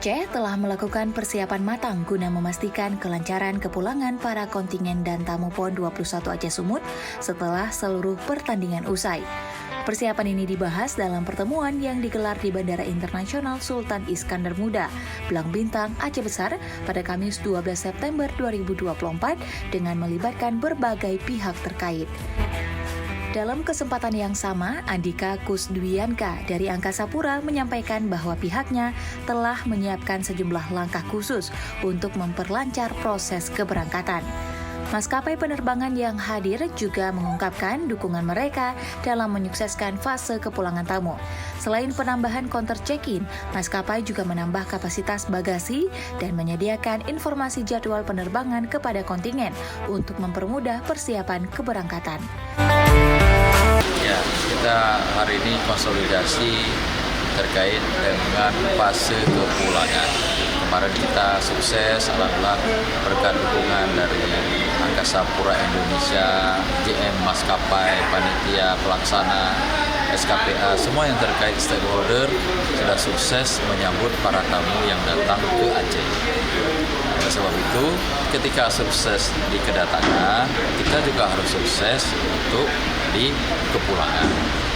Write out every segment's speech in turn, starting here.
Aceh telah melakukan persiapan matang guna memastikan kelancaran kepulangan para kontingen dan tamu PON 21 Aceh Sumut setelah seluruh pertandingan usai. Persiapan ini dibahas dalam pertemuan yang digelar di Bandara Internasional Sultan Iskandar Muda, Belang Bintang, Aceh Besar pada Kamis 12 September 2024 dengan melibatkan berbagai pihak terkait. Dalam kesempatan yang sama, Andika Kusdwianka dari Angkasa Pura menyampaikan bahwa pihaknya telah menyiapkan sejumlah langkah khusus untuk memperlancar proses keberangkatan. Maskapai penerbangan yang hadir juga mengungkapkan dukungan mereka dalam menyukseskan fase kepulangan tamu. Selain penambahan counter check-in, maskapai juga menambah kapasitas bagasi dan menyediakan informasi jadwal penerbangan kepada kontingen untuk mempermudah persiapan keberangkatan. Ya, kita hari ini konsolidasi terkait dengan fase kepulangan. Kemarin kita sukses, alhamdulillah berkat dukungan dari Angkasa Pura Indonesia, JM Maskapai, Panitia Pelaksana, SKPA, semua yang terkait stakeholder sudah sukses menyambut para tamu yang datang ke Aceh. Oleh sebab itu, ketika sukses di kedatangan, kita juga harus sukses untuk di kepulangan.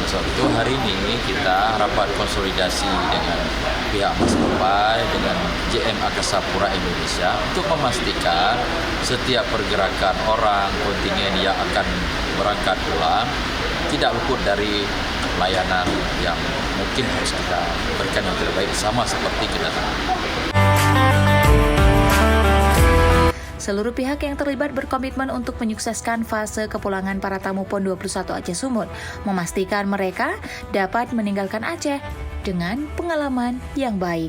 Sebab itu hari ini kita rapat konsolidasi dengan pihak maskapai, dengan JM Angkasa Pura Indonesia untuk memastikan setiap pergerakan orang kontingen yang akan berangkat pulang tidak luput dari layanan yang mungkin harus kita berikan yang terbaik sama seperti kedatangan. Seluruh pihak yang terlibat berkomitmen untuk menyukseskan fase kepulangan para tamu PON 21 Aceh Sumut, memastikan mereka dapat meninggalkan Aceh dengan pengalaman yang baik.